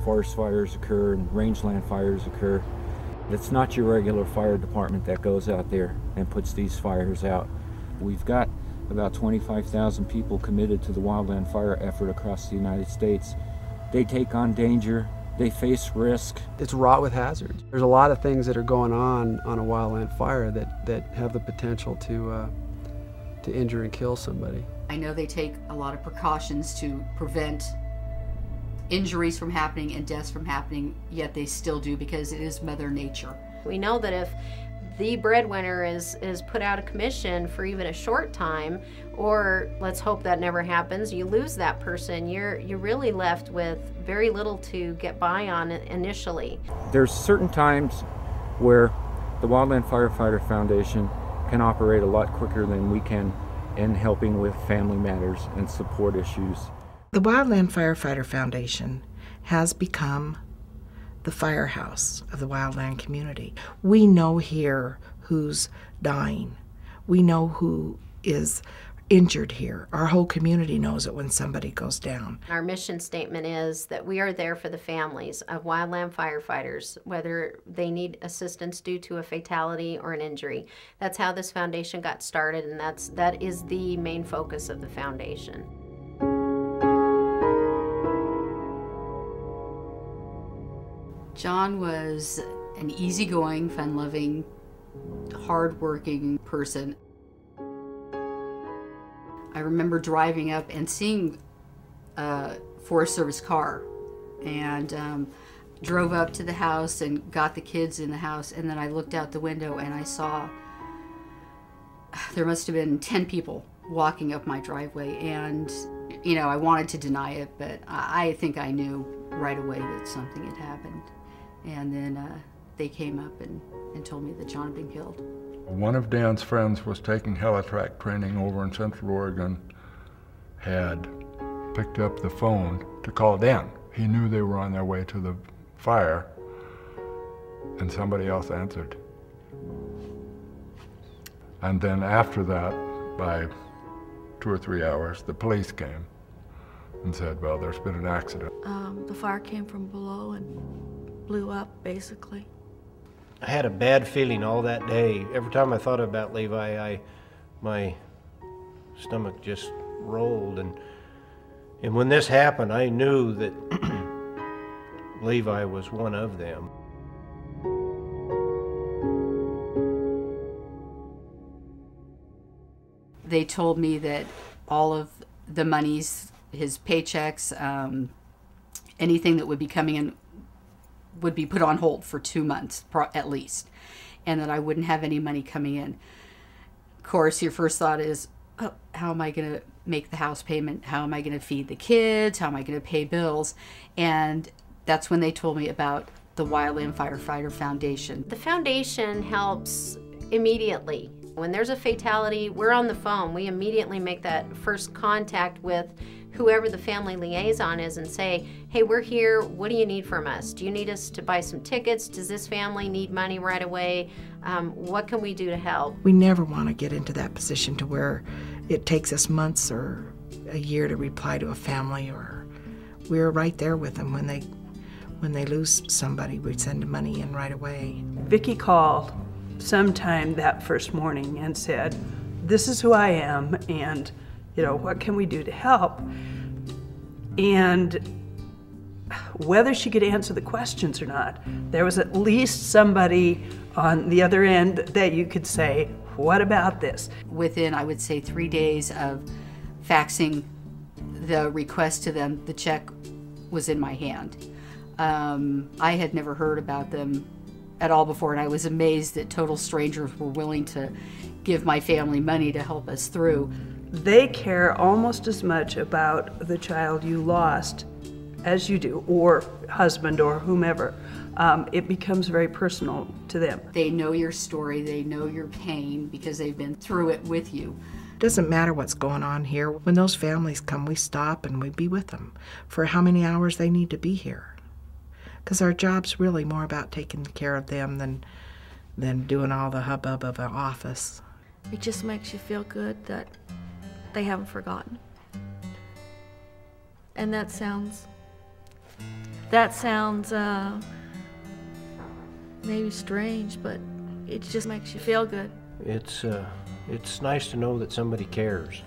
forest fires occur and rangeland fires occur. It's not your regular fire department that goes out there and puts these fires out. We've got about 25,000 people committed to the wildland fire effort across the United States. They take on danger, they face risk. It's wrought with hazards. There's a lot of things that are going on a wildland fire that have the potential to injure and kill somebody. I know they take a lot of precautions to prevent injuries from happening and deaths from happening, yet they still do because it is Mother Nature. We know that if the breadwinner is put out of commission for even a short time, or let's hope that never happens, you lose that person, you're really left with very little to get by on initially. There's certain times where the Wildland Firefighter Foundation can operate a lot quicker than we can in helping with family matters and support issues. The Wildland Firefighter Foundation has become the firehouse of the wildland community. We know here who's dying. We know who is injured here. Our whole community knows it when somebody goes down. Our mission statement is that we are there for the families of wildland firefighters, whether they need assistance due to a fatality or an injury. That's how this foundation got started, and that is the main focus of the foundation. John was an easygoing, fun-loving, hard-working person. I remember driving up and seeing a Forest Service car, and drove up to the house and got the kids in the house, and then I looked out the window and I saw there must have been 10 people walking up my driveway, and you know, I wanted to deny it, but I think I knew right away that something had happened. And then they came up and told me that John had been killed. One of Dan's friends was taking helitrack training over in Central Oregon, had picked up the phone to call Dan. He knew they were on their way to the fire, and somebody else answered. And then after that, by 2 or 3 hours, the police came and said, well, there's been an accident. The fire came from below and blew up, basically. I had a bad feeling all that day. Every time I thought about Levi, my stomach just rolled. And when this happened, I knew that Levi was one of them. They told me that all of the monies, his paychecks, anything that would be coming in would be put on hold for 2 months at least, and that I wouldn't have any money coming in. Of course, your first thought is, oh, how am I going to make the house payment? How am I going to feed the kids? How am I going to pay bills? And that's when they told me about the Wildland Firefighter Foundation. The foundation helps immediately. When there's a fatality, we're on the phone. We immediately make that first contact with whoever the family liaison is and say, hey, we're here, what do you need from us? Do you need us to buy some tickets? Does this family need money right away? What can we do to help? We never want to get into that position to where it takes us months or a year to reply to a family, or we're right there with them when they lose somebody. We send the money in right away. Vicki called sometime that first morning and said, this is who I am, and you know, what can we do to help? And whether she could answer the questions or not, there was at least somebody on the other end that you could say, what about this? Within, I would say, 3 days of faxing the request to them, the check was in my hand. I had never heard about them at all before, and I was amazed that total strangers were willing to give my family money to help us through. They care almost as much about the child you lost as you do, or husband or whomever. It becomes very personal to them. They know your story, they know your pain because they've been through it with you. It doesn't matter what's going on here. When those families come, we stop and we be with them for how many hours they need to be here. Because our job's really more about taking care of them than doing all the hubbub of an office. It just makes you feel good that they haven't forgotten. And that sounds That sounds maybe strange, but it just makes you feel good. It's nice to know that somebody cares.